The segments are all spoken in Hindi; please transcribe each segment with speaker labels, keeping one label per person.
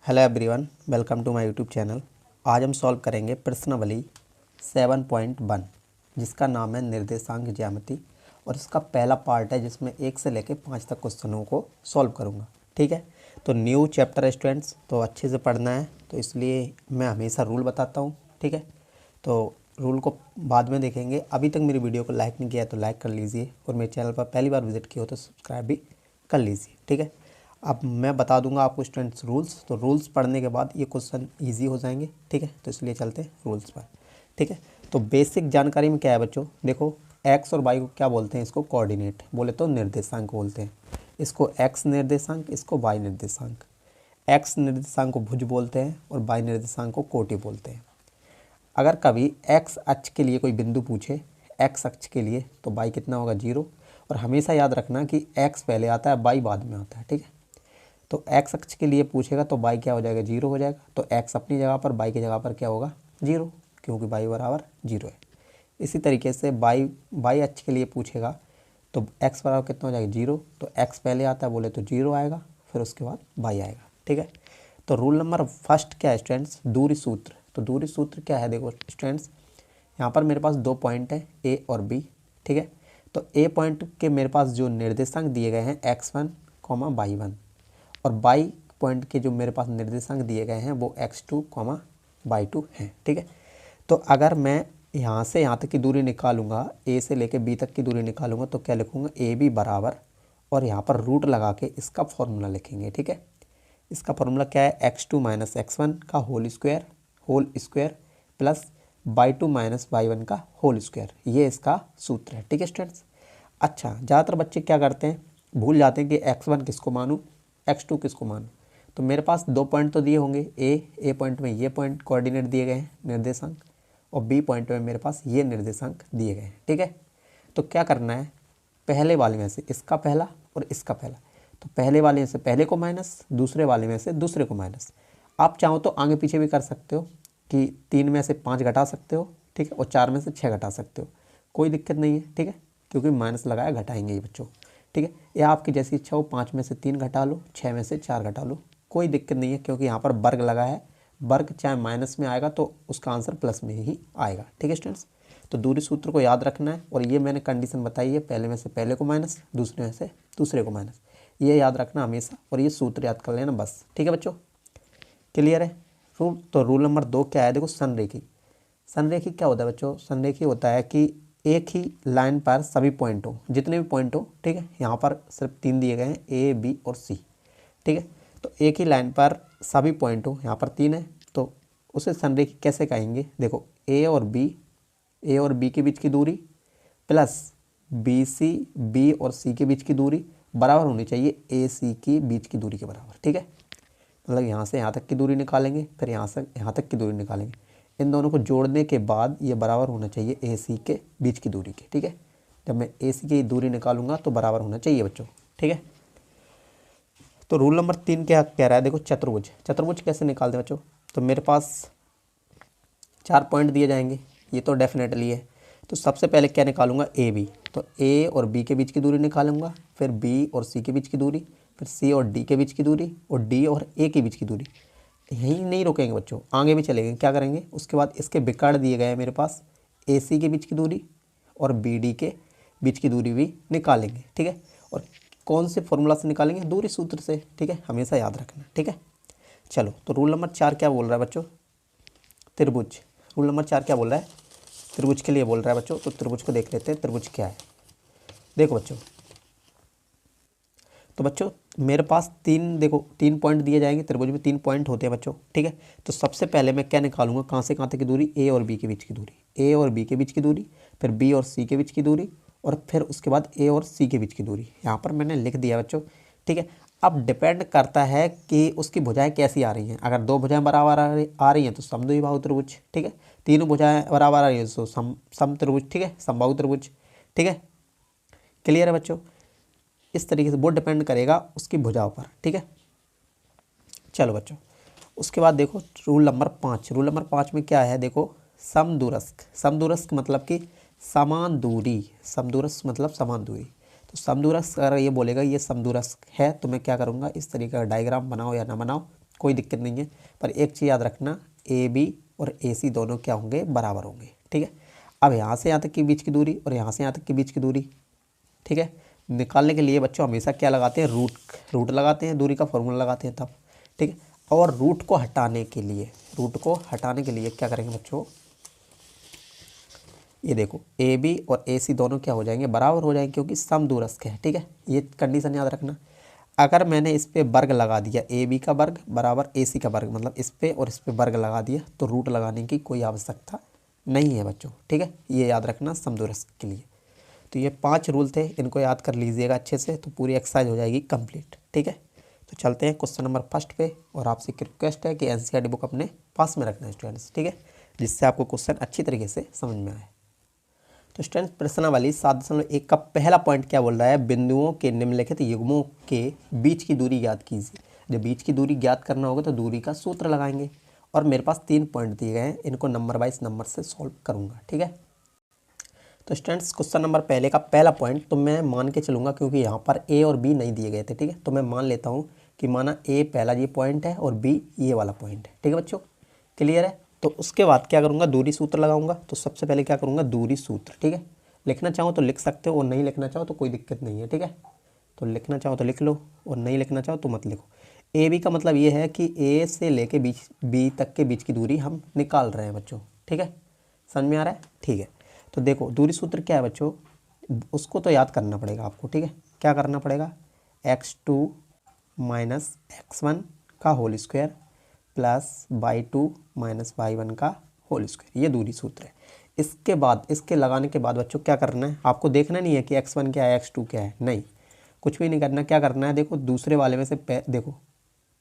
Speaker 1: Hello everyone, welcome to my YouTube channel. आज हम सॉल्व करेंगे प्रश्नावली 7.1 जिसका नाम है निर्देशांक ज्यामिति और इसका पहला पार्ट है जिसमें 1 से लेकर 5 तक क्वेश्चनों को सॉल्व करूंगा। ठीक है, तो न्यू चैप्टर स्टूडेंट्स, तो अच्छे से पढ़ना है, तो इसलिए मैं हमेशा रूल बताता हूँ। ठीक है, तो रूल को बाद में देखेंगे। अभी तक मेरी वीडियो को लाइक नहीं किया तो लाइक कर लीजिए और मेरे चैनल पर पहली बार विजिट किया हो तो सब्सक्राइब भी कर लीजिए। ठीक है, अब मैं बता दूंगा आपको स्टूडेंट्स रूल्स, तो रूल्स पढ़ने के बाद ये क्वेश्चन इजी हो जाएंगे। ठीक है, तो इसलिए चलते हैं रूल्स पर। ठीक है, तो बेसिक जानकारी में क्या है बच्चों, देखो एक्स और वाई को क्या बोलते हैं, इसको कोऑर्डिनेट बोले तो निर्देशांक बोलते हैं। इसको एक्स निर्देशांक, इसको वाई निर्देशांक। एक्स निर्देशांक को भुज बोलते हैं और वाई निर्देशांक को कोटि बोलते हैं। अगर कभी एक्स अक्ष के लिए कोई बिंदु पूछे, एक्स अक्ष के लिए, तो वाई कितना होगा 0। और हमेशा याद रखना कि एक्स पहले आता है, वाई बाद में आता है। ठीक है, तो एक्स अक्ष के लिए पूछेगा तो वाई क्या हो जाएगा 0 हो जाएगा। तो एक्स अपनी जगह पर, वाई की जगह पर क्या होगा 0, क्योंकि वाई बराबर 0 है। इसी तरीके से वाई अक्ष के लिए पूछेगा तो एक्स बराबर कितना हो जाएगा 0। तो एक्स पहले आता है बोले तो 0 आएगा, फिर उसके बाद वाई आएगा। ठीक है, तो रूल नंबर फर्स्ट क्या है स्टूडेंट्स, दूरी सूत्र। तो दूरी सूत्र क्या है, देखो स्टूडेंट्स, यहाँ पर मेरे पास 2 पॉइंट है ए और बी। ठीक है, तो ए पॉइंट के मेरे पास जो निर्देशांक दिए गए हैं x1, y1, और y पॉइंट के जो मेरे पास निर्देशांक दिए गए हैं वो x2, y2 हैं। ठीक है, तो अगर मैं यहाँ से यहाँ तक की दूरी निकालूंगा, ए से लेके बी तक की दूरी निकालूंगा, तो क्या लिखूंगा ए बी बराबर, और यहाँ पर रूट लगा के इसका फॉर्मूला लिखेंगे। ठीक है, इसका फॉर्मूला क्या है, x2 माइनस x1 का whole square plus y2 minus y1 का होल स्क्वायर, ये इसका सूत्र है। ठीक है स्टूडेंट्स, अच्छा ज़्यादातर बच्चे क्या करते हैं, भूल जाते हैं कि x1 किसको मानूँ, x2 किसको मानूँ। तो मेरे पास 2 पॉइंट तो दिए होंगे, ए पॉइंट में ये पॉइंट कोऑर्डिनेट दिए गए हैं निर्देशांक, और बी पॉइंट में मेरे पास ये निर्देशांक दिए गए हैं। ठीक है, तो क्या करना है, पहले वाले में से इसका पहला और इसका पहला, तो पहले वाले में से पहले को माइनस, दूसरे वाले में से दूसरे को माइनस। आप चाहो तो आगे पीछे भी कर सकते हो कि 3 में से 5 घटा सकते हो। ठीक है, और 4 में से 6 घटा सकते हो, कोई दिक्कत नहीं है। ठीक है, क्योंकि माइनस लगाया घटाएंगे ये बच्चों। ठीक है, या आपकी जैसी इच्छा हो, 5 में से 3 घटा लो, 6 में से 4 घटा लो, कोई दिक्कत नहीं है, क्योंकि यहाँ पर वर्ग लगा है। वर्ग चाहे माइनस में आएगा तो उसका आंसर प्लस में ही आएगा। ठीक है स्टूडेंट्स, तो दूरी सूत्र को याद रखना है, और ये मैंने कंडीशन बताई है, पहले में से पहले को माइनस, दूसरे में से दूसरे को माइनस, ये याद रखना हमेशा, और ये सूत्र याद कर लेना बस। ठीक है बच्चों, क्लियर है रूल। तो रूल नंबर 2 क्या है, देखो संरेखी। संरेखी क्या होता है बच्चों, संरेखी होता है कि एक ही लाइन पर सभी पॉइंट हो, जितने भी पॉइंट हो। ठीक है, यहाँ पर सिर्फ 3 दिए गए हैं, ए बी और सी। ठीक है, तो एक ही लाइन पर सभी पॉइंट हो, यहाँ पर 3 है, तो उसे संरेखी कैसे कहेंगे, देखो ए और बी के बीच की दूरी प्लस बी सी, बी और सी के बीच की दूरी बराबर होनी चाहिए ए सी की बीच की दूरी के बराबर। ठीक है, मतलब यहाँ से यहाँ तक की दूरी निकालेंगे, फिर यहाँ से यहाँ तक की दूरी निकालेंगे, इन दोनों को जोड़ने के बाद ये बराबर होना चाहिए ए सी के बीच की दूरी के। ठीक है, जब मैं ए सी की दूरी निकालूंगा तो बराबर होना चाहिए बच्चों। ठीक है, तो रूल नंबर 3 क्या कह रहा है, देखो चतुर्भुज। चतुर्भुज कैसे निकालते हैं बच्चों, तो मेरे पास 4 पॉइंट दिए जाएंगे, ये तो डेफिनेटली है। तो सबसे पहले क्या निकालूंगा, ए बी, तो ए और बी के बीच की दूरी निकालूंगा, फिर बी और सी के बीच की दूरी, फिर सी और डी के बीच की दूरी, और डी और ए के बीच की दूरी। यहीं नहीं रुकेंगे बच्चों, आगे भी चलेंगे। क्या करेंगे, उसके बाद इसके विकर्ण दिए गए हैं मेरे पास, ए सी के बीच की दूरी और बी डी के बीच की दूरी भी निकालेंगे। ठीक है, और कौन से फॉर्मूला से निकालेंगे, दूरी सूत्र से। ठीक है, हमेशा याद रखना। ठीक है, चलो तो रूल नंबर 4 क्या बोल रहा है बच्चों, त्रिभुज। रूल नंबर 4 क्या बोल रहा है, त्रिभुज के लिए बोल रहा है बच्चों। तो त्रिभुज को देख लेते हैं, त्रिभुज क्या है। देखो बच्चों, तो बच्चों मेरे पास 3 पॉइंट दिए जाएंगे, त्रिभुज में 3 पॉइंट होते हैं बच्चों। ठीक है, तो सबसे पहले मैं क्या निकालूंगा, कहाँ से कहाँ तक की दूरी, ए और बी के बीच की दूरी, ए और बी के बीच की दूरी, फिर बी और सी के बीच की दूरी, और फिर उसके बाद ए और सी के बीच की दूरी। यहाँ पर मैंने लिख दिया बच्चों। ठीक है, अब डिपेंड करता है कि उसकी भुजाएं कैसी आ रही हैं। अगर 2 भुजाएं बराबर आ रही हैं तो समद्विबाहु त्रिभुज। ठीक है, 3 भुजाएं बराबर आ रही हैं तो समत्रिभुज। ठीक है, समबाहु त्रिभुज। ठीक है, क्लियर है बच्चों, इस तरीके से वो डिपेंड करेगा उसकी भुजाओं पर। ठीक है, चलो बच्चों, उसके बाद देखो रूल नंबर 5। रूल नंबर 5 में क्या है, देखो समदूरस्क। समदूरस्क मतलब कि समान दूरी, समदूरस्क मतलब समान दूरी। तो समदूरस्क अगर ये बोलेगा ये समदूरस्क है, तो मैं क्या करूँगा, इस तरीके का डायग्राम बनाओ या ना बनाओ कोई दिक्कत नहीं है। पर एक चीज़ याद रखना, ए बी और ए सी दोनों क्या होंगे, बराबर होंगे। ठीक है, अब यहाँ से यहाँ तक के बीच की दूरी और यहाँ से यहाँ तक के बीच की दूरी, ठीक है, निकालने के लिए बच्चों हमेशा क्या लगाते हैं, रूट लगाते हैं, दूरी का फॉर्मूला लगाते हैं तब। ठीक है, और रूट को हटाने के लिए क्या करेंगे बच्चों, ये देखो ए बी और ए सी दोनों क्या हो जाएंगे, बराबर हो जाएंगे, क्योंकि समदूरस्थ है। ठीक है, ये कंडीशन याद रखना। अगर मैंने इस पे वर्ग लगा दिया, ए बी का वर्ग बराबर ए सी का वर्ग, मतलब इस पे और इस पे वर्ग लगा दिया, तो रूट लगाने की कोई आवश्यकता नहीं है बच्चों। ठीक है, ये याद रखना समदूरस्थ के लिए। तो ये 5 रूल थे, इनको याद कर लीजिएगा अच्छे से, तो पूरी एक्सरसाइज हो जाएगी कंप्लीट। ठीक है, तो चलते हैं क्वेश्चन नंबर फर्स्ट पे। और आपसे एक रिक्वेस्ट है कि एनसीईआरटी बुक अपने पास में रखना है स्टूडेंट्स। ठीक है, जिससे आपको क्वेश्चन अच्छी तरीके से समझ में आए। तो स्टूडेंट्स प्रश्नावली 7.1 का पहला पॉइंट क्या बोल रहा है, बिंदुओं के निम्नलिखित युग्मों के बीच की दूरी ज्ञात कीजिए। जब बीच की दूरी ज्ञात करना होगा तो दूरी का सूत्र लगाएंगे। और मेरे पास 3 पॉइंट दिए गए हैं, इनको नंबर वाइज नंबर से सॉल्व करूंगा। ठीक है, तो स्टूडेंट्स क्वेश्चन नंबर पहले का पहला पॉइंट तो मैं मान के चलूँगा, क्योंकि यहाँ पर ए और बी नहीं दिए गए थे। ठीक है, तो मैं मान लेता हूँ कि माना ए पहला ये पॉइंट है और बी ये वाला पॉइंट है। ठीक है बच्चों, क्लियर है। तो उसके बाद क्या करूँगा, दूरी सूत्र लगाऊंगा। तो सबसे पहले क्या करूँगा, दूरी सूत्र। ठीक है, लिखना चाहो तो लिख सकते हो और नहीं लिखना चाहो तो कोई दिक्कत नहीं है। ठीक है, तो लिखना चाहो तो लिख लो और नहीं लिखना चाहो तो मत लिखो। ए बी का मतलब ये है कि ए से लेके बी तक के बीच की दूरी हम निकाल रहे हैं बच्चों। ठीक है, समझ में आ रहा है। ठीक है, तो देखो दूरी सूत्र क्या है बच्चों, उसको तो याद करना पड़ेगा आपको। ठीक है, क्या करना पड़ेगा, x2 माइनस x1 का whole square plus y2 minus y1 का होल स्क्वायर, ये दूरी सूत्र है। इसके बाद इसके लगाने के बाद बच्चों क्या करना है, आपको देखना नहीं है कि x1 क्या है x2 क्या है, नहीं, कुछ भी नहीं करना। क्या करना है, देखो दूसरे वाले में से देखो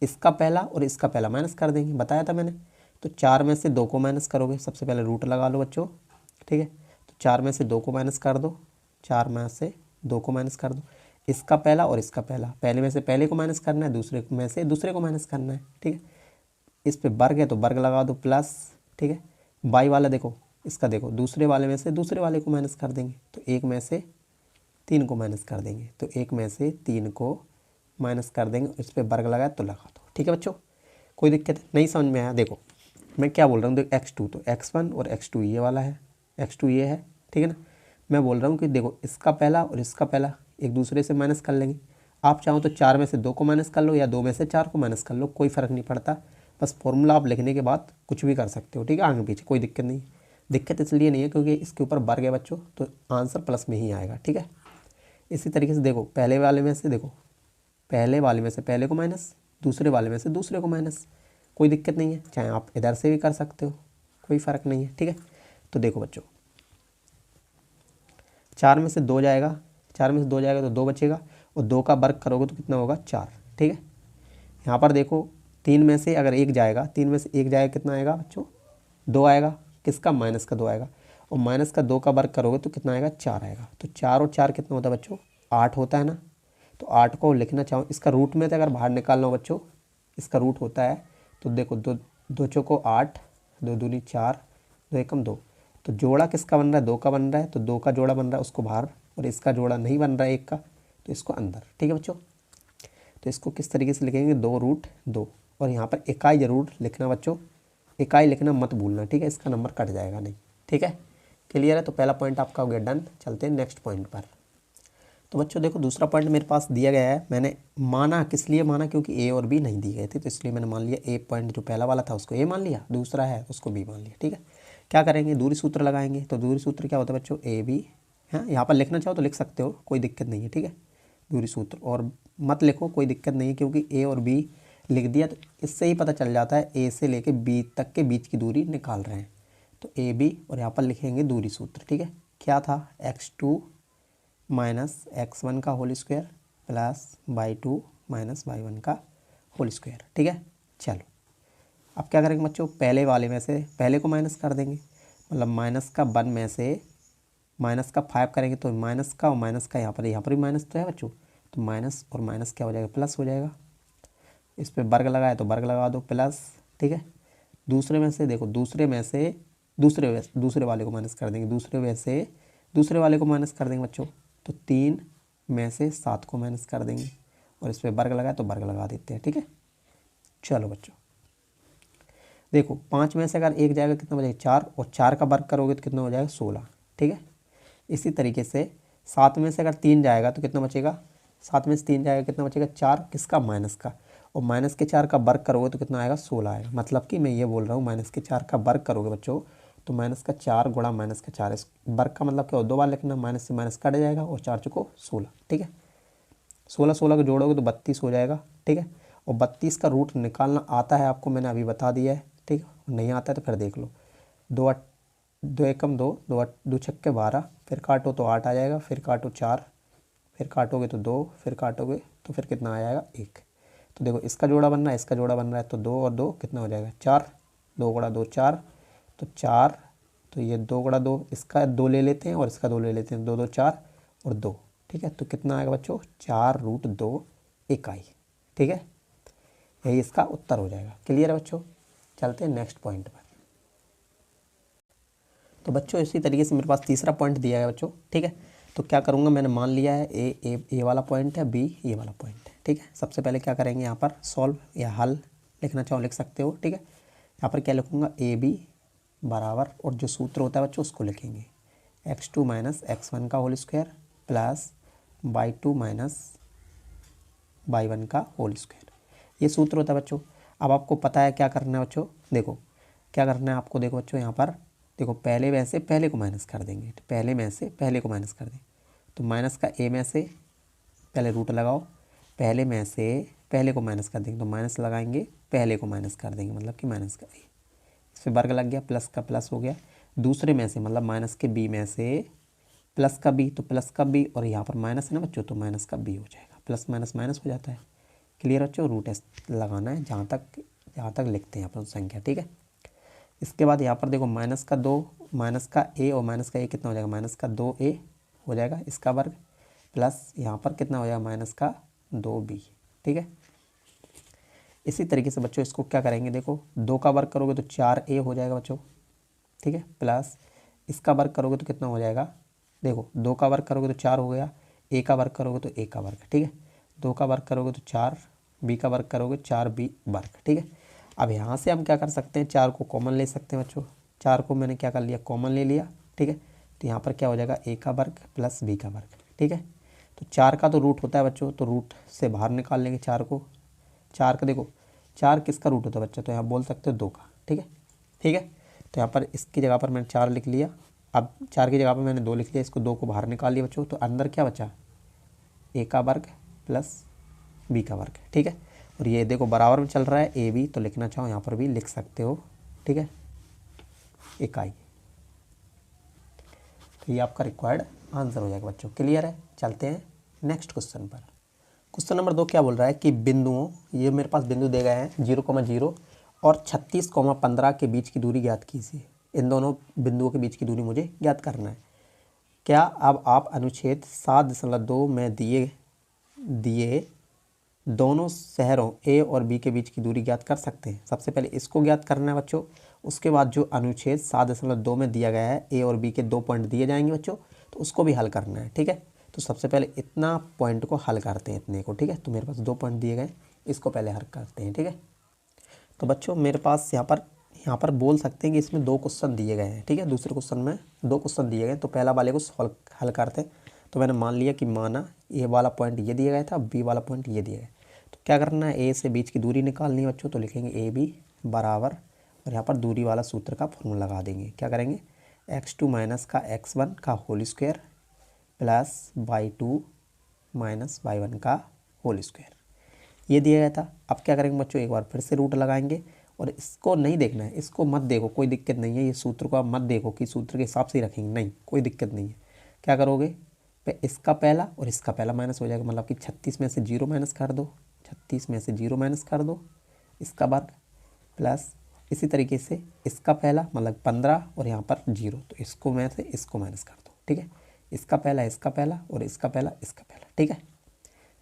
Speaker 1: इसका पहला और इसका पहला माइनस कर देंगे, बताया था मैंने। तो 4 में से 2 को माइनस करोगे, सबसे पहले रूट लगा लो बच्चों। ठीक है, तो 4 में से 2 को माइनस कर दो, 4 में से 2 को माइनस कर दो। इसका पहला और इसका पहला, पहले में से पहले को माइनस करना है, दूसरे में से दूसरे को माइनस करना है। ठीक है, इस पे वर्ग है तो वर्ग लगा दो प्लस। ठीक है, बाई वाला देखो, इसका देखो दूसरे वाले में से दूसरे वाले को माइनस कर देंगे, तो 1 में से 3 को माइनस कर देंगे, तो 1 में से 3 को माइनस कर देंगे, इस पर वर्ग लगाया तो लगा दो। ठीक है बच्चों, कोई दिक्कत नहीं समझ में आया। देखो मैं क्या बोल रहा हूँ, देखो x2 तो x1 और x2 ये वाला है, x2 ये है। ठीक है ना, मैं बोल रहा हूँ कि देखो इसका पहला और इसका पहला एक दूसरे से माइनस कर लेंगे। आप चाहो तो 4 में से 2 को माइनस कर लो या 2 में से 4 को माइनस कर लो, कोई फ़र्क नहीं पड़ता। बस फॉर्मूला आप लिखने के बाद कुछ भी कर सकते हो। ठीक है, आगे पीछे कोई दिक्कत नहीं। दिक्कत इसलिए नहीं है क्योंकि इसके ऊपर वर्ग है बच्चों, तो आंसर प्लस में ही आएगा। ठीक है, इसी तरीके से देखो पहले वाले में से देखो, पहले वाले में से पहले को माइनस, दूसरे वाले में से दूसरे को माइनस, कोई दिक्कत नहीं है। चाहे आप इधर से भी कर सकते हो, कोई फ़र्क नहीं है। ठीक है, तो देखो बच्चों 4 में से 2 जाएगा, 4 में से 2 जाएगा तो 2 बचेगा, और 2 का वर्ग करोगे तो कितना होगा, 4। ठीक है, यहाँ पर देखो 3 में से अगर 1 जाएगा, 3 में से 1 जाएगा कितना आएगा बच्चों, 2 आएगा, किसका, माइनस का 2 आएगा, और माइनस का 2 का वर्ग करोगे तो कितना आएगा, 4 आएगा। तो 4 और 4 कितना होता है बच्चों, 8 होता है ना। तो 8 को लिखना चाहो, इसका रूट में तो अगर बाहर निकालना हो बच्चों, इसका रूट होता है, तो देखो 2 चौको 8, 2 दूनी 4, 2 एकम 2, तो जोड़ा किसका बन रहा है, 2 का बन रहा है, तो 2 का जोड़ा बन रहा है उसको बाहर, और इसका जोड़ा नहीं बन रहा है 1 का, तो इसको अंदर। ठीक है बच्चों, तो इसको किस तरीके से लिखेंगे, 2√2, और यहाँ पर इकाई जरूर लिखना बच्चों, इकाई लिखना मत भूलना। ठीक है, इसका नंबर कट जाएगा नहीं। ठीक है, क्लियर है। तो पहला पॉइंट आपका हो गया डन। चलते हैं नेक्स्ट पॉइंट पर। तो बच्चों देखो दूसरा पॉइंट मेरे पास दिया गया है, मैंने माना, किस लिए माना, क्योंकि ए और बी नहीं दिए गए थे, तो इसलिए मैंने मान लिया ए पॉइंट जो पहला वाला था उसको ए मान लिया, दूसरा है उसको बी मान लिया। ठीक है, क्या करेंगे, दूरी सूत्र लगाएंगे। तो दूरी सूत्र क्या होता है बच्चों, ए बी, हाँ यहाँ पर लिखना चाहो तो लिख सकते हो, कोई दिक्कत नहीं है। ठीक है, दूरी सूत्र, और मत लिखो कोई दिक्कत नहीं है, क्योंकि ए और बी लिख दिया तो इससे ही पता चल जाता है ए से लेके बी तक के बीच की दूरी निकाल रहे हैं। तो ए बी, और यहाँ पर लिखेंगे दूरी सूत्र। ठीक है, क्या था, x2 माइनस x1 का whole square plus y2 minus y1 का होल स्क्वायर। ठीक है, चलो अब क्या करेंगे बच्चों, पहले वाले में से पहले को माइनस कर देंगे, मतलब माइनस का 1 में से माइनस का 5 करेंगे, तो माइनस का और माइनस का यहाँ पर भी माइनस तो है बच्चों, तो माइनस और माइनस क्या हो जाएगा, प्लस हो जाएगा। इस पर वर्ग लगाए तो वर्ग लगा दो प्लस। ठीक है, दूसरे में से देखो, दूसरे में से दूसरे वाले को माइनस कर देंगे, दूसरे में से दूसरे वाले को माइनस कर देंगे बच्चों, तो 3 में से 7 को माइनस कर देंगे, और इस पर वर्ग लगाए तो वर्ग लगा देते हैं। ठीक है, चलो बच्चों देखो 5 में से अगर एक जाएगा कितना बचेगा 4, और 4 का वर्ग करोगे तो कितना हो जाएगा 16। ठीक है। इसी तरीके से 7 में से अगर 3 जाएगा तो कितना बचेगा, 7 में से 3 जाएगा कितना बचेगा 4, किसका माइनस का, और माइनस के 4 का वर्ग करोगे तो कितना आएगा 16 आएगा। मतलब कि मैं ये बोल रहा हूँ माइनस के 4 का वर्ग करोगे बच्चों तो माइनस का 4 गुणा माइनस का 4, इस वर्ग का मतलब क्या हो, 2 बार लिखना, माइनस से माइनस कट जाएगा और 4 चुको 16। ठीक है। 16 16 को जोड़ोगे तो 32 हो जाएगा। ठीक है। और 32 का रूट निकालना आता है आपको, मैंने अभी बता दिया है। ठीक है। नहीं आता है तो फिर देख लो, 2 एकम 2, 2 छक्के 12, फिर काटो तो 8 आ जाएगा, फिर काटो 4, फिर काटोगे तो 2, फिर काटोगे तो फिर कितना आ जाएगा 1। तो देखो इसका जोड़ा बन रहा है, इसका जोड़ा बन रहा है, तो 2 और 2 कितना हो जाएगा 4, 2 गुणा 2 4, तो 4, तो ये 2 गुणा 2, इसका 2 ले लेते हैं और इसका 2 ले लेते हैं, 2 2 4 और 2। ठीक है। तो कितना आएगा बच्चों 4√2 इकाई। ठीक है। यही इसका उत्तर हो जाएगा। क्लियर है बच्चों। चलते हैं नेक्स्ट पॉइंट पर। तो बच्चों इसी तरीके से मेरे पास तीसरा पॉइंट दिया है बच्चों। ठीक है। तो क्या करूँगा, मैंने मान लिया है ए वाला पॉइंट है, बी ये वाला पॉइंट है। ठीक है। सबसे पहले क्या करेंगे, यहाँ पर सॉल्व या हल लिखना चाहो लिख सकते हो। ठीक है। यहाँ पर क्या लिखूँगा, ए बी बराबर, और जो सूत्र होता है बच्चों उसको लिखेंगे, x2 माइनस x1 का whole square plus y2 minus y1 का होल स्क्वायर। ये सूत्र होता है बच्चों। अब आपको पता है क्या करना है बच्चों, देखो क्या करना है आपको। देखो बच्चों यहाँ पर देखो, पहले में से पहले को माइनस कर देंगे, पहले में से पहले को माइनस कर दें, तो माइनस का ए में से पहले रूट लगाओ, पहले में से पहले को माइनस कर देंगे, तो माइनस लगाएंगे, पहले को माइनस कर देंगे, मतलब कि माइनस का ए, इस पर वर्ग लग गया, प्लस का प्लस हो गया। दूसरे में से मतलब माइनस के बी में से प्लस का बी, तो प्लस का बी, और यहाँ पर माइनस है ना बच्चों, तो माइनस का बी हो जाएगा, प्लस माइनस माइनस हो जाता है। क्लियर बच्चों। रूट लगाना है जहाँ तक लिखते हैं अपन संख्या। ठीक है। इसके बाद यहाँ पर देखो माइनस का 2, माइनस का ए और माइनस का ए कितना हो जाएगा, माइनस का 2a हो जाएगा इसका वर्ग, प्लस यहाँ पर कितना हो जाएगा माइनस का 2b। ठीक है। इसी तरीके से बच्चों इसको क्या करेंगे, देखो 2 का वर्ग करोगे तो 4a हो जाएगा बच्चों। ठीक है। प्लस इसका वर्ग करोगे तो कितना हो जाएगा, देखो 2 का वर्ग करोगे तो 4 हो गया, a का वर्ग करोगे तो a का वर्ग। ठीक है। 2 का वर्ग करोगे तो 4, b का वर्ग करोगे 4b वर्ग। ठीक है। अब यहाँ से हम क्या कर सकते हैं, 4 को कॉमन ले सकते हैं बच्चों। 4 को मैंने क्या कर लिया, कॉमन ले लिया। ठीक है। तो यहाँ पर क्या हो जाएगा, a का वर्ग प्लस b का वर्ग। ठीक है। तो 4 का तो रूट होता है बच्चों, तो रूट से बाहर निकाल लेंगे 4 को। 4 का देखो 4 किसका रूट होता है बच्चों, तो यहाँ बोल सकते हो 2 का। ठीक है। ठीक है। तो यहाँ पर इसकी जगह पर मैंने 4 लिख लिया, अब 4 की जगह पर मैंने 2 लिख लिया, इसको 2 को बाहर निकाल लिया बच्चों, तो अंदर क्या बचा, a का वर्ग प्लस b का वर्ग। ठीक है। और ये देखो बराबर में चल रहा है ए बी, तो लिखना चाहो यहाँ पर भी लिख सकते हो। ठीक है। इकाई। तो ये आपका रिक्वायर्ड आंसर हो जाएगा बच्चों। क्लियर है। चलते हैं नेक्स्ट क्वेश्चन पर। क्वेश्चन नंबर 2 क्या बोल रहा है कि बिंदुओं, ये मेरे पास बिंदु दे गए हैं 0,0 और 36,15 के बीच की दूरी ज्ञात कीजिए। इन दोनों बिंदुओं के बीच की दूरी मुझे ज्ञात करना है। क्या अब आप अनुच्छेद 7.2 में दिए दोनों शहरों ए और बी के बीच की दूरी ज्ञात कर सकते हैं। सबसे पहले इसको ज्ञात करना है बच्चों, उसके बाद जो अनुच्छेद 7.2 में दिया गया है, ए और बी के 2 पॉइंट दिए जाएंगे बच्चों, तो उसको भी हल करना है। ठीक है। तो सबसे पहले इतना पॉइंट को हल करते हैं, इतने को। ठीक है। तो मेरे पास 2 पॉइंट दिए गए, इसको पहले हल करते हैं। ठीक है। तो बच्चों मेरे पास यहाँ पर बोल सकते हैं कि इसमें 2 क्वेश्चन दिए गए हैं। ठीक है। दूसरे क्वेश्चन में 2 क्वेश्चन दिए गए, तो पहला वाले को हल करते हैं। तो मैंने मान लिया कि माना ए वाला पॉइंट ये दिया गया था, बी वाला पॉइंट ये दिया गया। तो क्या करना है, ए से बीच की दूरी निकालनी है बच्चों, तो लिखेंगे ए बी बराबर, और यहाँ पर दूरी वाला सूत्र का फॉर्मूला लगा देंगे। क्या करेंगे, x2 माइनस का x1 का whole square plus y2 minus y1 का होल स्क्वायर, ये दिया गया था। अब क्या करेंगे बच्चों, एक बार फिर से रूट लगाएंगे, और इसको नहीं देखना है, इसको मत देखो, कोई दिक्कत नहीं है। ये सूत्र को आप मत देखो कि सूत्र के हिसाब से ही रखेंगे, नहीं कोई दिक्कत नहीं है। क्या करोगे, इसका पहला और इसका पहला माइनस हो जाएगा, मतलब कि 36 में से 0 माइनस कर दो, 36 में से 0 माइनस कर दो, इसका वर्ग प्लस इसी तरीके से इसका पहला मतलब 15 और यहाँ पर 0, तो इसको में से इसको माइनस कर दो। ठीक है। इसका पहला और इसका पहला। ठीक है।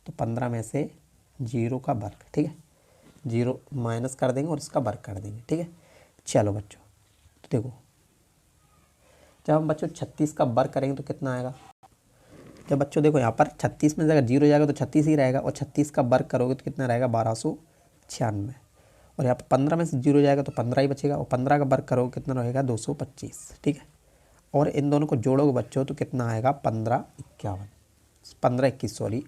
Speaker 1: तो 15 में से 0 का वर्ग। ठीक है। 0 माइनस कर देंगे और इसका वर्ग कर देंगे। ठीक है। चलो बच्चों, तो देखो जब हम बच्चों 36 का वर्ग करेंगे तो कितना आएगा। जब बच्चों देखो यहाँ पर 36 में से अगर 0 जाएगा तो 36 ही रहेगा, और 36 का वर्ग करोगे तो कितना रहेगा 1296। और यहाँ पर 15 में से 0 जाएगा तो 15 ही बचेगा, और 15 का वर्ग करोगे कितना रहेगा 225, ठीक है। और इन दोनों को जोड़ोगे बच्चों तो कितना आएगा 15 21 सॉरी,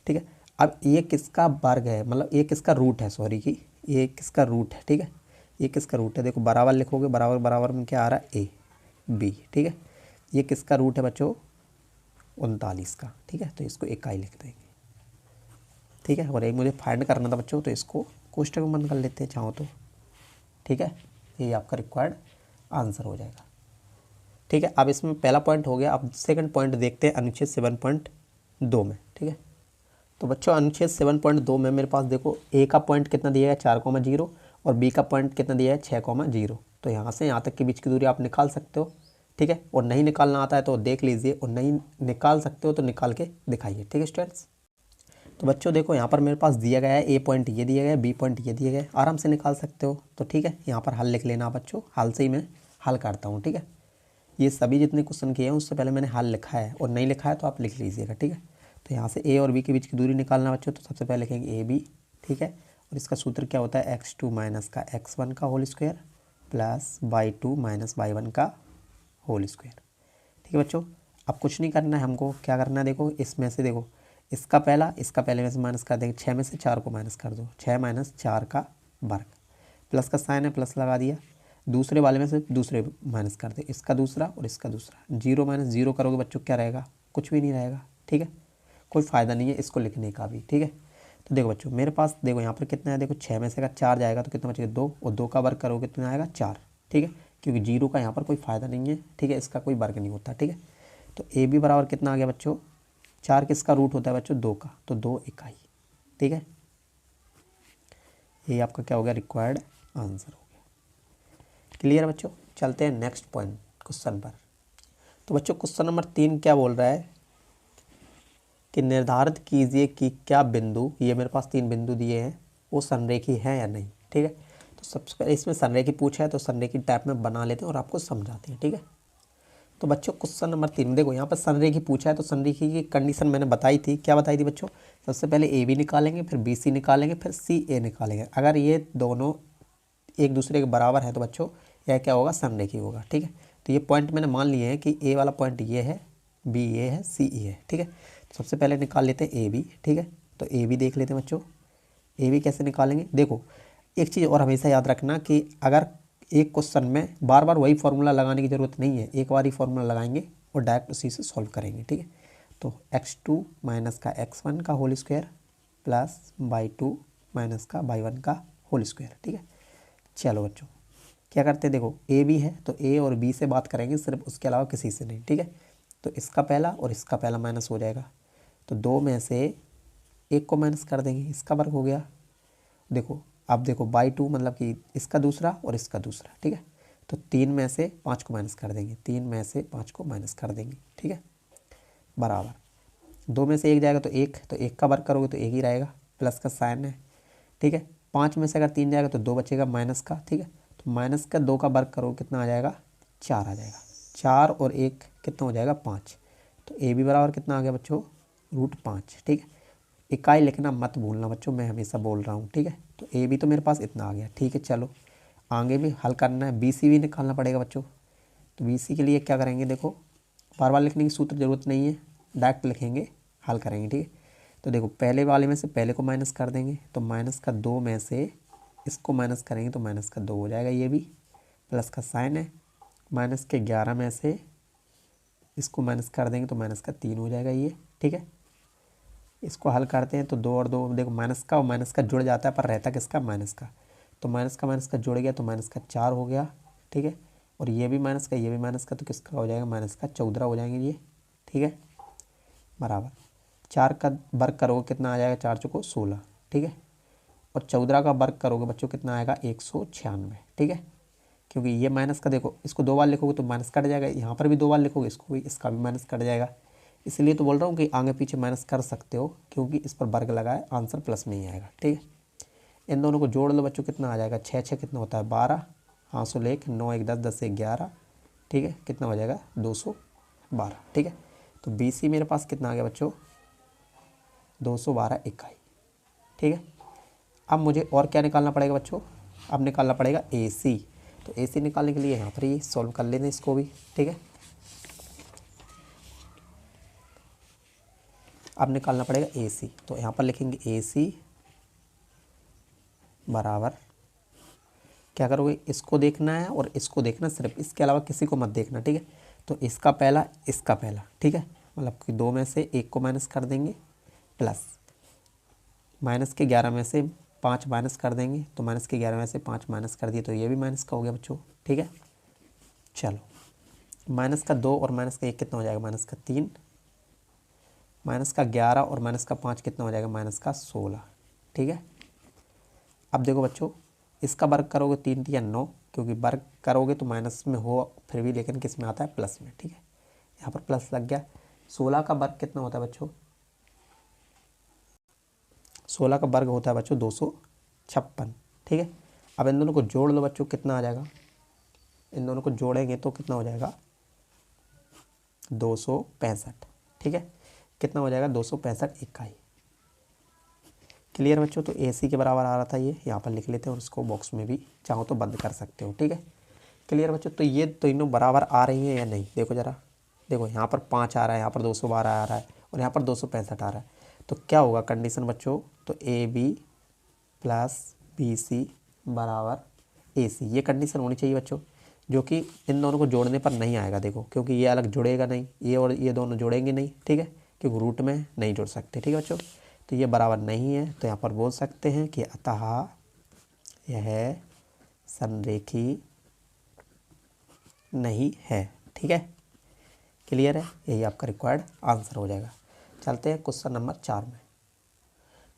Speaker 1: ठीक है। अब ये किसका वर्ग है, मतलब ये किसका रूट है, सॉरी कि ये किसका रूट है, ठीक है। ये किसका रूट है, देखो बराबर लिखोगे, बराबर बराबर में क्या आ रहा है AB, ठीक है। ये किसका रूट है बच्चों 39 का, ठीक है। तो इसको इकाई लिख देंगे, ठीक है। और एक मुझे फाइंड करना था बच्चों, तो इसको कोष्टक में बंद कर लेते हैं चाहो तो, ठीक है। ये आपका रिक्वायर्ड आंसर हो जाएगा, ठीक है। अब इसमें पहला पॉइंट हो गया। अब सेकंड पॉइंट देखते हैं अनुच्छेद 7.2 में, ठीक है। तो बच्चों अनुच्छेद 7.2 में मेरे पास देखो ए का पॉइंट कितना दिया है 4,0 और बी का पॉइंट कितना दिया है 6,0। तो यहाँ से यहाँ तक के बीच की दूरी आप निकाल सकते हो, ठीक है। और नहीं निकालना आता है तो देख लीजिए, और नहीं निकाल सकते हो तो निकाल के दिखाइए, ठीक है स्टूडेंट्स। तो बच्चों देखो यहाँ पर मेरे पास दिया गया है ए पॉइंट ये दिया गया है, बी पॉइंट ये दिया गया है, आराम से निकाल सकते हो। तो ठीक है, यहाँ पर हल लिख लेना बच्चों, हल से ही मैं हल करता हूँ, ठीक है। ये सभी जितने क्वेश्चन किए हैं उससे पहले मैंने हल लिखा है, और नहीं लिखा है तो आप लिख लीजिएगा, ठीक है। तो यहाँ से ए और बी के बीच की दूरी निकालना बच्चों, तो सबसे पहले लिखेंगे AB, ठीक है। और इसका सूत्र क्या होता है x2 माइनस का x1 का whole square plus y2 minus y1 का होल स्क्वायर, ठीक है बच्चों। अब कुछ नहीं करना है हमको, क्या करना है देखो, इसमें से देखो इसका पहले में से माइनस कर देंगे, 6 में से 4 को माइनस कर दो, 6 माइनस 4 का वर्ग, प्लस का साइन है प्लस लगा दिया, दूसरे वाले में से दूसरे माइनस कर दे, इसका दूसरा और इसका दूसरा, 0 माइनस 0 करोगे बच्चों क्या रहेगा, कुछ भी नहीं रहेगा, ठीक है। कोई फ़ायदा नहीं है इसको लिखने का भी, ठीक है। तो देखो बच्चों मेरे पास देखो यहाँ पर कितना है, देखो 6 में से अगर 4 जाएगा तो कितना बचेगा 2, और 2 का वर्ग करोगे कितना आएगा 4, ठीक है। क्योंकि 0 का यहाँ पर कोई फ़ायदा नहीं है, ठीक है, इसका कोई वर्ग नहीं होता, ठीक है। तो AB बराबर कितना आ गया बच्चों, 4 किसका रूट होता है बच्चों 2 का, तो 2 इकाई, ठीक है। ये आपका क्या हो गया रिक्वायर्ड आंसर हो गया। क्लियर बच्चों, चलते हैं नेक्स्ट पॉइंट क्वेश्चन पर। तो बच्चों क्वेश्चन नंबर 3 क्या बोल रहा है कि निर्धारित कीजिए कि क्या बिंदु, ये मेरे पास 3 बिंदु दिए हैं, वो संरेखी है या नहीं, ठीक है। तो सबसे पहले इसमें संरेखी पूछा है तो संरेखी टाइप में बना लेते हैं और आपको समझाते हैं, ठीक है। तो बच्चों क्वेश्चन नंबर 3 देखो यहाँ पर संरेखी पूछा है, तो संरेखी की कंडीशन मैंने बताई थी, क्या बताई थी बच्चों, सबसे पहले AB निकालेंगे, फिर BC निकालेंगे, फिर CA निकालेंगे। अगर ये दोनों एक दूसरे के बराबर है तो बच्चों यह क्या होगा संरेखी होगा, ठीक है। तो ये पॉइंट मैंने मान लिए हैं कि A वाला पॉइंट ये है, B ये है, C ये है, ठीक है। सबसे पहले निकाल लेते हैं AB, ठीक है। तो AB देख लेते हैं बच्चों, AB कैसे निकालेंगे, देखो एक चीज़ और हमेशा याद रखना कि अगर एक क्वेश्चन में बार बार वही फार्मूला लगाने की ज़रूरत नहीं है, एक बार ही फार्मूला लगाएंगे और डायरेक्ट उसी से सॉल्व करेंगे, ठीक है। तो x2 माइनस का x1 का whole square plus y2 minus का y1 का होल स्क्वायर, ठीक है। चलो बच्चों क्या करते हैं, देखो AB है तो A और B से बात करेंगे सिर्फ, उसके अलावा किसी से नहीं, ठीक है। तो इसका पहला और इसका पहला माइनस हो जाएगा, तो 2 में से 1 को माइनस कर देंगे, इसका वर्ग हो गया। देखो अब देखो y2 मतलब कि इसका दूसरा और इसका दूसरा, ठीक है। तो 3 में से 5 को माइनस कर देंगे, 3 में से 5 को माइनस कर देंगे, ठीक है, बराबर 2 में से 1 जाएगा तो 1, तो 1 का वर्ग करोगे तो 1 ही रहेगा, प्लस का साइन है, ठीक है। 5 में से अगर 3 जाएगा तो 2 बचेगा माइनस का, ठीक है। तो माइनस का 2 का वर्ग करोगे कितना आ जाएगा 4 आ जाएगा, 4 और 1 कितना हो जाएगा 5। तो AB बराबर कितना आ गया बच्चों √5, ठीक है। इकाई लिखना मत भूलना बच्चों, मैं हमेशा बोल रहा हूँ, ठीक है। तो AB तो मेरे पास इतना आ गया, ठीक है। चलो आगे भी हल करना है, BC भी निकालना पड़ेगा बच्चों। तो BC के लिए क्या करेंगे, देखो बार बार लिखने की सूत्र ज़रूरत नहीं है, डायरेक्ट लिखेंगे हल करेंगे, ठीक है। तो देखो पहले वाले में से पहले को माइनस कर देंगे, तो माइनस का 2 में से इसको माइनस करेंगे तो माइनस का 2 हो जाएगा, ये भी प्लस का साइन है, माइनस के 11 में से इसको माइनस कर देंगे तो माइनस का 3 हो जाएगा ये, ठीक है। इसको हल करते हैं तो 2 और 2 देखो माइनस का और माइनस का जुड़ जाता है, पर रहता किसका माइनस का, तो माइनस का जुड़ गया तो माइनस का 4 हो गया, ठीक है। और ये भी माइनस का ये भी माइनस का, तो किसका हो जाएगा माइनस का 14 हो जाएंगे ये, ठीक है, बराबर 4 का वर्ग करोगे कितना आ जाएगा 4 चौको 16, ठीक है। और 14 का वर्ग करोगे बच्चों कितना आएगा 196, ठीक है। क्योंकि ये माइनस का देखो इसको 2 बार लिखोगे तो माइनस कट जाएगा, यहाँ पर भी 2 बार लिखोगे इसको भी, इसका भी माइनस कट जाएगा। इसलिए तो बोल रहा हूँ कि आगे पीछे माइनस कर सकते हो, क्योंकि इस पर वर्ग लगा है, आंसर प्लस में ही आएगा, ठीक है। इन दोनों को जोड़ लो बच्चों कितना आ जाएगा 6 6 कितना होता है 12, हाँ 1 9 1 10 10 1 11, ठीक है, कितना हो जाएगा 212, ठीक है। तो BC मेरे पास कितना आ गया बच्चों 212 इकाई, ठीक है। अब मुझे और क्या निकालना पड़ेगा बच्चों, अब निकालना पड़ेगा ए सी। तो ए सी निकालने के लिए यहाँ पर ही सॉल्व कर लेते हैं इसको भी, ठीक है। अब निकालना पड़ेगा ए सी, तो यहाँ पर लिखेंगे ए सी बराबर, क्या करोगे, इसको देखना है और इसको देखना सिर्फ, इसके अलावा किसी को मत देखना, ठीक है। तो इसका पहला, इसका पहला, ठीक है, मतलब कि 2 में से 1 को माइनस कर देंगे, प्लस माइनस के 11 में से 5 माइनस कर देंगे, तो माइनस के 11 में से 5 माइनस कर दिए तो ये भी माइनस का हो गया बच्चों, ठीक है। चलो माइनस का 2 और माइनस का 1 कितना हो जाएगा, माइनस का 3, माइनस का 11 और माइनस का 5 कितना हो जाएगा, माइनस का 16, ठीक है। अब देखो बच्चों, इसका वर्ग करोगे 3 या 9, क्योंकि वर्ग करोगे तो माइनस में हो फिर भी, लेकिन किस में आता है, प्लस में, ठीक है। यहाँ पर प्लस लग गया। 16 का वर्ग कितना होता है बच्चों, 16 का वर्ग होता है बच्चों 256, ठीक है। अब इन दोनों को जोड़ लो बच्चों, कितना आ जाएगा, इन दोनों को जोड़ेंगे तो कितना हो जाएगा, 265, ठीक है। कितना हो जाएगा, 265 इकाई। क्लियर बच्चों। तो ए सी के बराबर आ रहा था ये, यहाँ पर लिख लेते हैं और इसको बॉक्स में भी चाहो तो बंद कर सकते हो, ठीक है। क्लियर बच्चों। तो ये तीनों बराबर आ रही हैं या नहीं, देखो ज़रा, देखो यहाँ पर 5 आ रहा है, यहाँ पर 212 आ रहा है और यहाँ पर 265 आ रहा है। तो क्या होगा कंडीशन बच्चों, तो A B plus B C बराबर ए सी, ये कंडीशन होनी चाहिए बच्चों, जो कि इन दोनों को जोड़ने पर नहीं आएगा, देखो, क्योंकि ये अलग जुड़ेगा नहीं, ये और ये दोनों जुड़ेंगे नहीं, ठीक है, क्योंकि रूट में नहीं जुड़ सकते, ठीक है बच्चों। तो ये बराबर नहीं है, तो यहाँ पर बोल सकते हैं कि अतः यह संरेखी नहीं है, ठीक है। क्लियर है, यही आपका रिक्वायर्ड आंसर हो जाएगा। चलते हैं क्वेश्चन नंबर 4 में।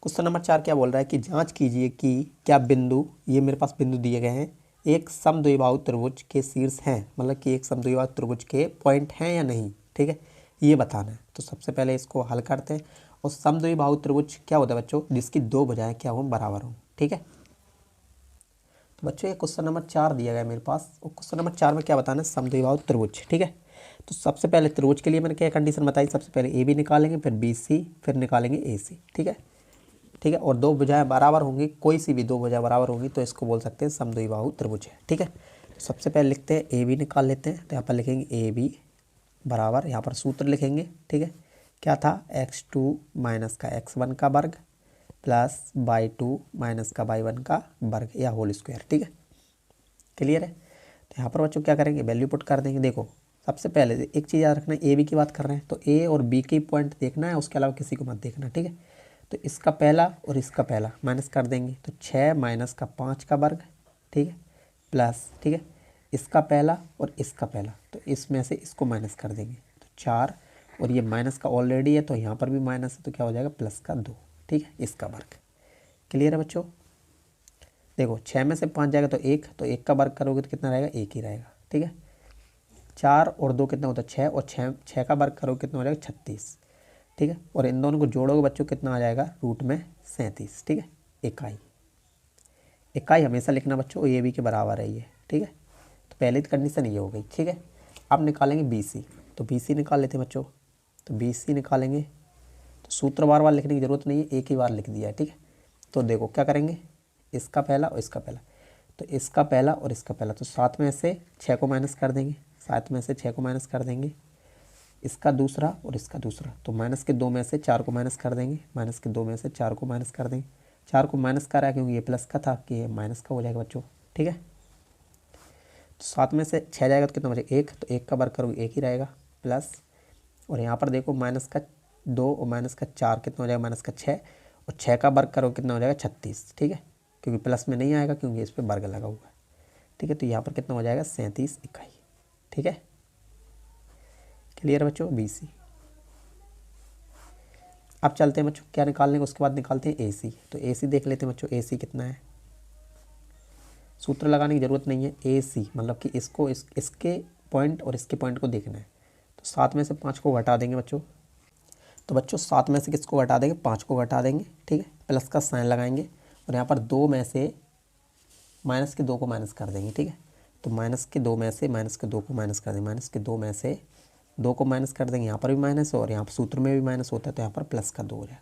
Speaker 1: क्वेश्चन नंबर 4 क्या बोल रहा है कि जांच कीजिए कि क्या बिंदु, ये मेरे पास बिंदु दिए गए हैं, एक समद्विबाहु त्रिभुज के शीर्ष हैं, मतलब कि एक समद्विबाहु त्रिभुज के पॉइंट हैं या नहीं, ठीक है, ये बताना है। तो सबसे पहले इसको हल करते हैं। और समद्विबाहु त्रिभुज क्या होता है बच्चों, जिसकी 2 भुजाएं क्या हों, बराबर हों, ठीक है। तो बच्चों ये क्वेश्चन नंबर 4 दिया गया है मेरे पास, और क्वेश्चन नंबर 4 में क्या बताना है, समद्विबाहु त्रिभुज, ठीक है। तो सबसे पहले त्रिभुज के लिए मैंने क्या कंडीशन बताई, सबसे पहले ए बी निकालेंगे, फिर बी सी, फिर निकालेंगे ए सी, ठीक है, ठीक है। और 2 भुजाएं बराबर होंगी, कोई सी भी 2 भुजाएं बराबर होंगी तो इसको बोल सकते हैं समद्विबाहु त्रिभुज है, ठीक है। तो सबसे पहले लिखते हैं ए बी निकाल लेते हैं, तो यहाँ पर लिखेंगे ए बी बराबर, यहाँ पर सूत्र लिखेंगे, ठीक है, क्या था, x2 माइनस का x1 का वर्ग प्लस y2 माइनस का y1 का वर्ग या होल स्क्वायर, ठीक है। क्लियर है। तो यहाँ पर बच्चों क्या करेंगे, वैल्यू पुट कर देंगे। देखो सबसे पहले एक चीज़ याद रखना है, ए बी की बात कर रहे हैं तो ए और बी के पॉइंट देखना है, उसके अलावा किसी को मत देखना, ठीक है। तो इसका पहला और इसका पहला माइनस कर देंगे, तो 6 माइनस का 5 का वर्ग, ठीक है, प्लस, ठीक है, इसका पहला और इसका पहला, तो इसमें से इसको माइनस कर देंगे, तो 4, और ये माइनस का ऑलरेडी है तो यहाँ पर भी माइनस है, तो क्या हो जाएगा, प्लस का 2, ठीक है, इसका वर्ग। क्लियर है बच्चों। देखो 6 में से 5 जाएगा तो 1, तो 1 का वर्ग करोगे तो कितना रहेगा, 1 ही रहेगा, ठीक है। 4 और 2 कितना होता है, 6, और 6 का वर्ग करोगे कितना हो जाएगा, 36, ठीक है। और इन दोनों को जोड़ोगे बच्चों कितना आ जाएगा, रूट में 37, ठीक है, इकाई। इकाई हमेशा लिखना बच्चों, ए बी के बराबर है ये, ठीक है। तो पहली कंडीशन ये हो गई, ठीक है। अब निकालेंगे बी सी, तो बी सी निकाल लेते हैं बच्चों। तो बी सी निकालेंगे तो सूत्र बार बार लिखने की ज़रूरत नहीं है, एक ही बार लिख दिया है, ठीक है। तो देखो क्या करेंगे, इसका पहला और इसका पहला, तो इसका पहला और इसका पहला, तो 7 में से 6 को माइनस कर देंगे, 7 में से 6 को माइनस कर देंगे, इसका दूसरा और इसका दूसरा, तो माइनस के 2 में से 4 को माइनस कर देंगे, माइनस के 2 में से 4 को माइनस कर देंगे, 4 को माइनस कर रहा है क्योंकि ये प्लस का था, कि ये माइनस का हो जाएगा बच्चों, ठीक है। तो 7 में से 6 जाएगा तो कितना बचेगा, 1, तो 1 का वर्ग करोगे 1 ही रहेगा, प्लस, और यहाँ पर देखो माइनस का 2 और माइनस का 4 कितना हो जाएगा, माइनस का 6, और 6 का वर्ग करोगे कितना हो जाएगा, 36, ठीक है, क्योंकि प्लस में नहीं आएगा क्योंकि इस पर वर्ग लगा हुआ है, ठीक है। तो यहाँ पर कितना हो जाएगा, 37 इकाई, ठीक है। क्लियर बच्चों, बी सी। अब चलते हैं बच्चों क्या निकालने को, उसके बाद निकालते हैं ए सी। तो ए सी देख लेते हैं बच्चों, ए सी कितना है, सूत्र लगाने की ज़रूरत नहीं है, ए सी मतलब कि इसको इसके पॉइंट और इसके पॉइंट को देखना है। तो 7 में से 5 को घटा देंगे बच्चों, तो बच्चों 7 में से किसको घटा देंगे, 5 को घटा देंगे, ठीक है, प्लस का साइन लगाएंगे, और यहाँ पर 2 में से माइनस के 2 को माइनस कर देंगे, ठीक है। तो माइनस के 2 में से माइनस के 2 को माइनस कर देंगे, माइनस के 2 में से 2 को माइनस कर देंगे, यहाँ पर भी माइनस है और यहाँ पर सूत्र में भी माइनस होता है, तो यहाँ पर प्लस का 2 हो जाएगा।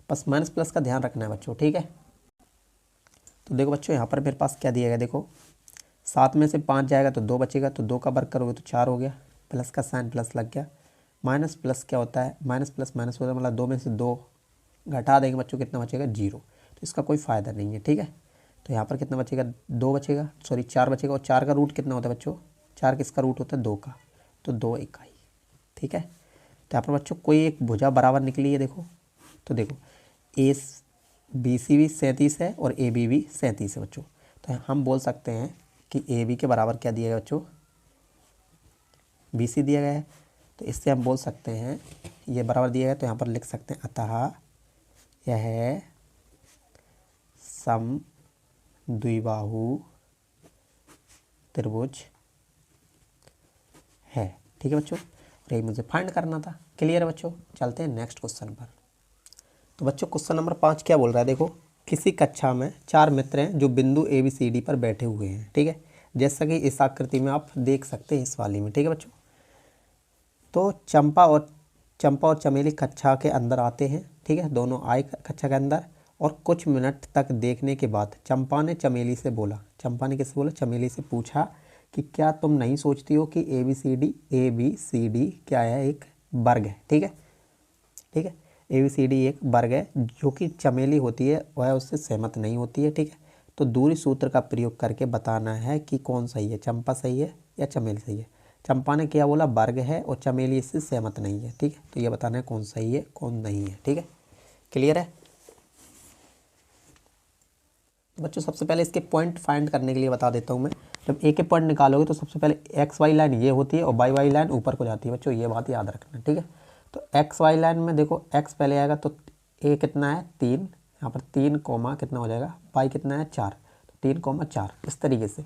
Speaker 1: बस माइनस प्लस का ध्यान रखना है बच्चों, ठीक है। तो देखो बच्चों यहाँ पर मेरे पास क्या दिया गया, देखो 7 में से 5 जाएगा तो 2 बचेगा, तो 2 का वर्ग करोगे तो 4 हो गया, प्लस का साइन प्लस लग गया, माइनस प्लस क्या होता है, माइनस प्लस माइनस होता है, मतलब 2 में से 2 घटा देंगे बच्चों, कितना बचेगा 0। तो इसका कोई फ़ायदा नहीं है, ठीक है। तो यहाँ पर कितना बचेगा, 2 बचेगा, सॉरी 4 बचेगा, और 4 का रूट कितना होता है बच्चों, 4 किसका रूट होता है, 2 का, तो 2 इकाई, ठीक है। तो यहाँ पर बच्चों कोई एक भुजा बराबर निकली है, देखो, तो देखो ए बी सी भी 37 है और ए बी भी 37 है बच्चों। तो हम बोल सकते हैं कि ए बी के बराबर क्या दिया गया बच्चों, बी सी दिया गया है। तो इससे हम बोल सकते हैं ये बराबर दिया गया, तो यहाँ पर लिख सकते हैं अतः यह सम द्विबाहु त्रिभुज है, ठीक है बच्चों। और यही मुझे फाइंड करना था। क्लियर है बच्चों, चलते हैं नेक्स्ट क्वेश्चन पर। तो बच्चों क्वेश्चन नंबर 5 क्या बोल रहा है, देखो किसी कक्षा में 4 मित्र हैं जो बिंदु ए बी सी डी पर बैठे हुए हैं, ठीक है, जैसा कि इस आकृति में आप देख सकते हैं इस वाली में, ठीक है बच्चों। तो चंपा और चमेली कक्षा के अंदर आते हैं, ठीक है, दोनों आए कक्षा के अंदर, और कुछ मिनट तक देखने के बाद चंपा ने चमेली से बोला, चंपा ने किससे बोला, चमेली से पूछा कि क्या तुम नहीं सोचती हो कि ए बी सी डी क्या है, एक वर्ग है, ठीक है, ठीक है, ए बी सी डी एक वर्ग है, जो कि चमेली होती है वह उससे सहमत नहीं होती है, ठीक है। तो दूरी सूत्र का प्रयोग करके बताना है कि कौन सही है, चंपा सही है या चमेली सही है। चंपा ने क्या बोला, वर्ग है, और चमेली इससे सहमत नहीं है, ठीक है। तो ये बताना है कौन सही है कौन नहीं है, ठीक है। क्लियर है बच्चों। सबसे पहले इसके पॉइंट फाइंड करने के लिए बता देता हूँ मैं। जब एक एक पॉइंट निकालोगे तो सबसे पहले एक्स वाई लाइन ये होती है और वाई वाई लाइन ऊपर को जाती है बच्चों, ये बात याद रखना, ठीक है। तो एक्स वाई लाइन में देखो एक्स पहले आएगा, तो ए कितना है 3, यहाँ पर 3 कोमा कितना हो जाएगा, वाई कितना है 4, तो 3 कोमा 4, इस तरीके से।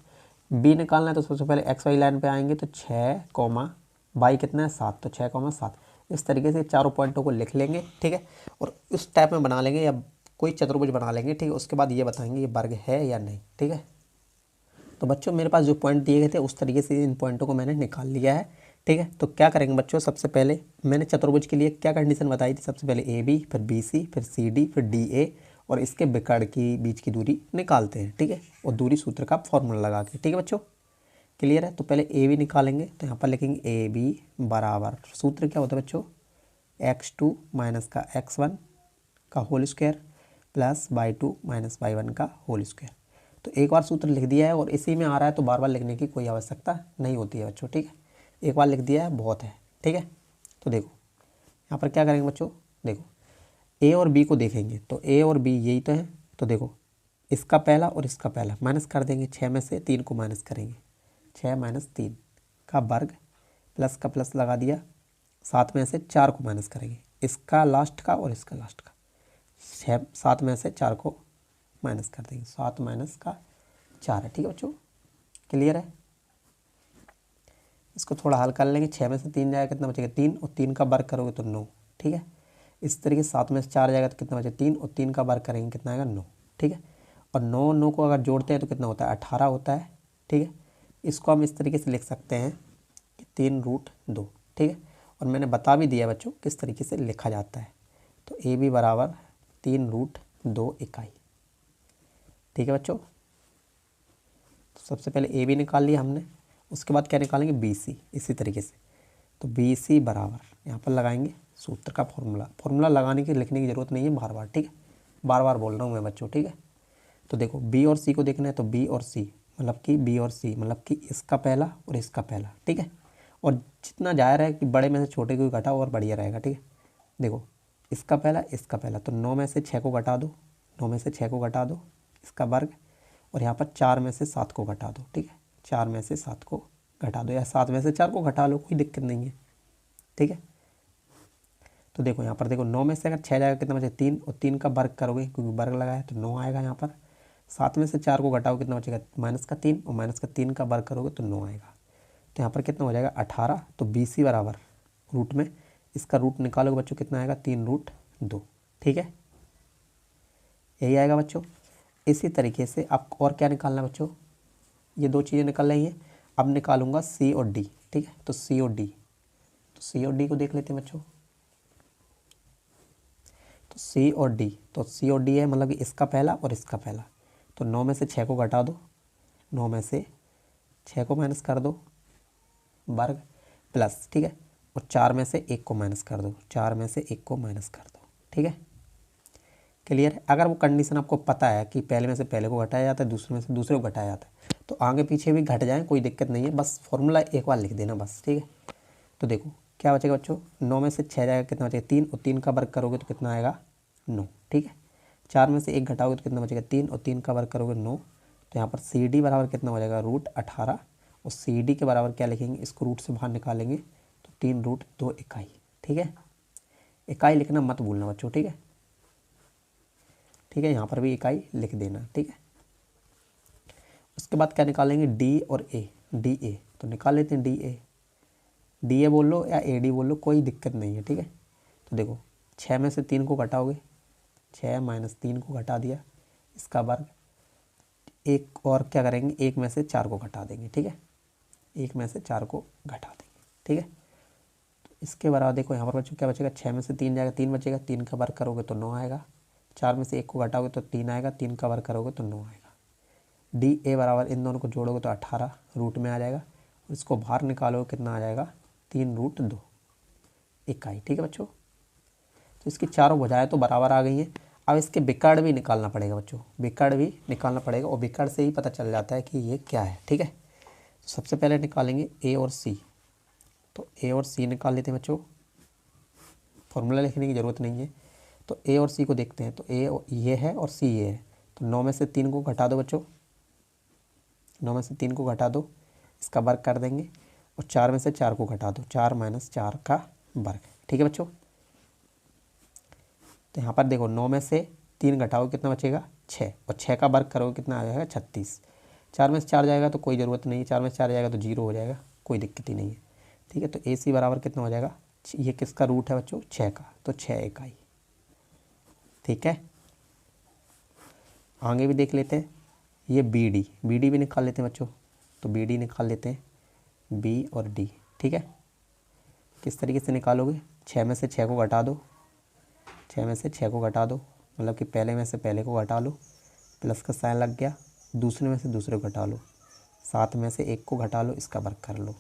Speaker 1: बी निकालना है तो सबसे पहले एक्स वाई लाइन पे आएंगे, तो 6 कोमा वाई कितना है 7, तो 6 कोमा 7, इस तरीके से चारों पॉइंटों को लिख लेंगे, ठीक है। और इस टाइप में बना लेंगे या कोई चतुर्भुज बना लेंगे, ठीक है। उसके बाद ये बताएंगे ये वर्ग है या नहीं, ठीक है। तो बच्चों मेरे पास जो पॉइंट दिए गए थे उस तरीके से इन पॉइंटों को मैंने निकाल लिया है, ठीक है। तो क्या करेंगे बच्चों, सबसे पहले मैंने चतुर्भुज के लिए क्या कंडीशन बताई थी, सबसे पहले ए बी, फिर बी सी, फिर सी डी, फिर डी ए, और इसके विकर्ण की बीच की दूरी निकालते हैं, ठीक है, और दूरी सूत्र का फॉर्मूला लगा के, ठीक है बच्चों। क्लियर है। तो पहले ए बी निकालेंगे, तो यहाँ पर लिखेंगे ए बी बराबर, सूत्र क्या होता है बच्चों, x2 माइनस का x1 का whole square plus y2 minus y1 का होल स्क्वायर। तो एक बार सूत्र लिख दिया है और इसी में आ रहा है, तो बार बार लिखने की कोई आवश्यकता नहीं होती है बच्चों, ठीक है। एक बार लिख दिया है बहुत है, ठीक है। तो देखो यहाँ पर क्या करेंगे बच्चों, देखो ए और बी को देखेंगे, तो ए और बी यही तो है। तो देखो इसका पहला और इसका पहला माइनस कर देंगे, 6 में से 3 को माइनस करेंगे, 6 माइनस 3 का वर्ग, प्लस का प्लस लगा दिया, 7 में से 4 को माइनस करेंगे, इसका लास्ट का और इसका लास्ट का, 7 में से 4 को माइनस कर देंगे, 7 माइनस का 4 है, ठीक है बच्चों। क्लियर है। इसको थोड़ा हल कर लेंगे, 6 में से 3 जाएगा कितना बचेगा 3, और 3 का वर्ग करोगे तो 9, ठीक है। इस तरीके से 7 में से 4 जाएगा तो कितना बचेगा 3, और 3 का वर्ग करेंगे कितना आएगा 9, ठीक है। और 9 को अगर जोड़ते हैं तो कितना होता है 18 होता है, ठीक है। इसको हम इस तरीके से लिख सकते हैं कि 3√2, ठीक है। और मैंने बता भी दिया बच्चों किस तरीके से लिखा जाता है। तो ए बी बराबर 3√2 इकाई, ठीक है बच्चों। तो सबसे पहले ए बी निकाल लिया हमने, उसके बाद क्या निकालेंगे बी सी, इसी तरीके से। तो बी सी बराबर यहाँ पर लगाएंगे सूत्र का फॉर्मूला लगाने की लिखने की ज़रूरत नहीं है बार बार, ठीक है, बार बार बोल रहा हूँ मैं बच्चों, ठीक है। तो देखो बी और सी को देखना है, तो बी और सी मतलब कि बी और सी मतलब कि इसका पहला और इसका पहला, ठीक है। और जितना जाहिर है कि बड़े में से छोटे को घटाओ और बढ़िया रहेगा, ठीक है। देखो इसका पहला, तो 9 में से 6 को घटा दो, 9 में से 6 को घटा दो, इसका वर्ग, और यहाँ पर 4 में से 7 को घटा दो, ठीक है, 4 में से 7 को घटा दो, या 7 में से 4 को घटा लो, कोई दिक्कत नहीं है, ठीक है। तो देखो यहाँ पर देखो 9 में से अगर 6 जाएगा कितना बचेगा 3, और 3 का वर्ग करोगे क्योंकि वर्ग लगा है तो 9 आएगा यहाँ पर। 7 में से 4 को घटाओ कितना बचेगा माइनस का 3, और माइनस का 3 का वर्ग करोगे तो 9 आएगा। तो यहाँ पर कितना हो जाएगा 18। तो बी सी बराबर रूट में इसका रूट निकालोगे बच्चों कितना आएगा 3√2, ठीक है, यही आएगा बच्चों। इसी तरीके से आप और क्या निकालना है बच्चों, ये 2 चीज़ें निकाल रही हैं। अब निकालूंगा सी और डी, ठीक है। तो सी और डी, तो सी और डी को देख लेते हैं बच्चों। तो सी और डी है मतलब कि इसका पहला और इसका पहला। तो 9 में से 6 को घटा दो, 9 में से 6 को माइनस कर दो वर्ग प्लस, ठीक है, और 4 में से 1 को माइनस कर दो, 4 में से 1 को माइनस कर दो, ठीक है। क्लियर है। अगर वो कंडीशन आपको पता है कि पहले में से पहले को घटाया जाता है, दूसरे में से दूसरे को घटाया जाता है, तो आगे पीछे भी घट जाए कोई दिक्कत नहीं है, बस फॉर्मूला एक बार लिख देना बस, ठीक है। तो देखो क्या बचेगा बच्चों, 9 में से 6 जाएगा कितना बचेगा 3, और 3 का वर्ग करोगे तो कितना आएगा 9, ठीक है। 4 में से 1 घटाओगे तो कितना बचेगा 3, और 3 का वर्ग करोगे 9। तो यहाँ पर सी डी बराबर कितना हो जाएगा √18, और सी डी के बराबर क्या लिखेंगे, इसको रूट से बाहर निकालेंगे तो 3√2 इकाई, ठीक है। इकाई लिखना मत भूलना बच्चों, ठीक है, ठीक है। यहाँ पर भी इकाई लिख देना, ठीक है। उसके बाद क्या निकालेंगे, डी और ए, डी ए, तो निकाल लेते हैं डी ए बोल लो या ए डी बोल लो, कोई दिक्कत नहीं है, ठीक है। तो देखो 6 में से 3 को घटाओगे, 6 माइनस 3 को घटा दिया, इसका वर्ग, एक और क्या करेंगे, 1 में से 4 को घटा देंगे, ठीक है, 1 में से 4 को घटा देंगे, ठीक है। तो इसके बराबर देखो यहाँ पर बच्चों क्या बचेगा, 6 में से 3 जाएगा 3 बचेगा, 3 का वर्ग करोगे तो 9 आएगा, 4 में से 1 को घटाओगे तो 3 आएगा, 3 का वर्ग करोगे तो 9 आएगा। डी ए बराबर इन दोनों को जोड़ोगे तो 18 रूट में आ जाएगा, और इसको बाहर निकालोगे कितना आ जाएगा 3√2 इकाई, ठीक है बच्चों। तो इसकी चारों भुजाएं तो बराबर आ गई हैं। अब इसके विकर्ण भी निकालना पड़ेगा बच्चों, विकर्ण भी निकालना पड़ेगा, और विकर्ण से ही पता चल जाता है कि ये क्या है, ठीक है। तो सबसे पहले निकालेंगे ए और सी, तो ए और सी निकाल लेते हैं बच्चों, फॉर्मूला लिखने की ज़रूरत नहीं है। तो ए और सी को देखते हैं, तो ए ये है और सी ये है, तो 9 में से 3 को घटा दो बच्चों, 9 में से 3 को घटा दो, इसका वर्ग कर देंगे, और 4 में से 4 को घटा दो, 4 माइनस 4 का वर्ग, ठीक है बच्चों। तो यहाँ पर देखो 9 में से 3 घटाओ कितना बचेगा 6, और 6 का वर्ग करोगे कितना आ जाएगा 36, 4 में से 4 जाएगा तो कोई ज़रूरत नहीं है, 4 में से 4 जाएगा तो 0 हो जाएगा, कोई दिक्कत ही नहीं है, ठीक है। तो ए सी बराबर कितना हो जाएगा, ये किसका रूट है बच्चों 6 का, तो 6 इकाई, ठीक है। आगे भी देख लेते हैं, ये बी डी भी निकाल लेते हैं बच्चों, तो बी डी निकाल लेते हैं, बी और डी, ठीक है। किस तरीके से निकालोगे, 6 में से 6 को घटा दो, 6 में से 6 को घटा दो, मतलब कि पहले में से पहले को घटा लो, प्लस का साइन लग गया, दूसरे में से दूसरे को घटा लो, 7 में से 1 को घटा लो, इसका वर्ग कर लो,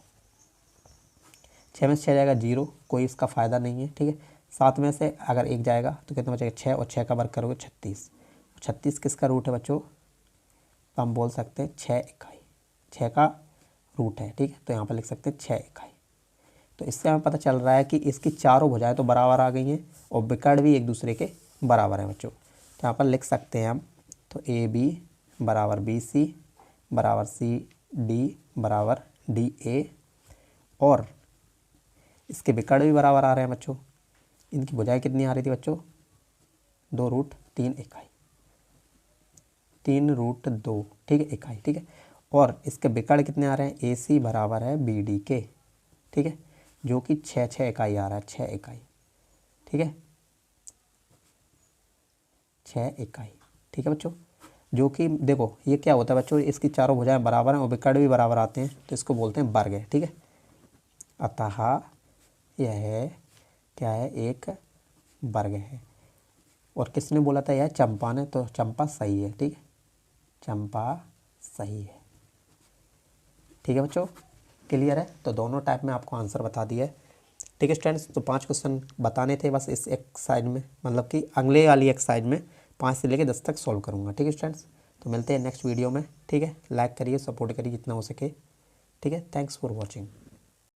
Speaker 1: 6 में से 6 जाएगा 0, कोई इसका फ़ायदा नहीं है, ठीक है। 7 में से अगर 1 जाएगा तो कितना बचेगा 6, और 6 का वर्ग करोगे 36, 36 किसका रूट है बच्चों, तो हम बोल सकते हैं 6 इकाई, 6 का रूट है, ठीक है। तो यहाँ पर लिख सकते हैं 6 इकाई। तो इससे हमें पता चल रहा है कि इसकी चारों भुजाएं तो बराबर आ गई हैं, और विकर्ण भी एक दूसरे के बराबर हैं बच्चों। तो यहाँ पर लिख सकते हैं हम, तो ए बी बराबर बी सी बराबर सी डी बराबर डी ए, और इसके विकर्ण भी बराबर आ रहे हैं बच्चों। इनकी भुजाएं कितनी आ रही थी बच्चों, 2√3 इकाई, 3√2, ठीक है, इकाई, ठीक है। और इसके विकर्ण कितने आ रहे हैं, ए सी बराबर है बी डी के, ठीक है, जो कि 6 इकाई आ रहा है, 6 इकाई, ठीक है, 6 इकाई, ठीक है बच्चों। जो कि देखो ये क्या होता है बच्चों, इसकी चारों भुजाएं बराबर हैं और विकर्ण भी बराबर आते हैं, तो इसको बोलते हैं वर्ग है, ठीक है। अतः यह क्या है, एक वर्ग है। और किसने बोला था, यह चंपा ने, तो चंपा सही है, ठीक है, चंपा सही है, ठीक है बच्चों। क्लियर है। तो दोनों टाइप में आपको आंसर बता दिया है, ठीक है स्टूडेंट्स। तो 5 क्वेश्चन बताने थे बस इस एक्सरसाइज में, मतलब कि अगले वाली एक्सरसाइज में 5 से लेकर 10 तक सॉल्व करूँगा, ठीक है स्टूडेंट्स। तो मिलते हैं नेक्स्ट वीडियो में, ठीक है। लाइक करिए, सपोर्ट करिए जितना हो सके, ठीक है। Thanks for watching.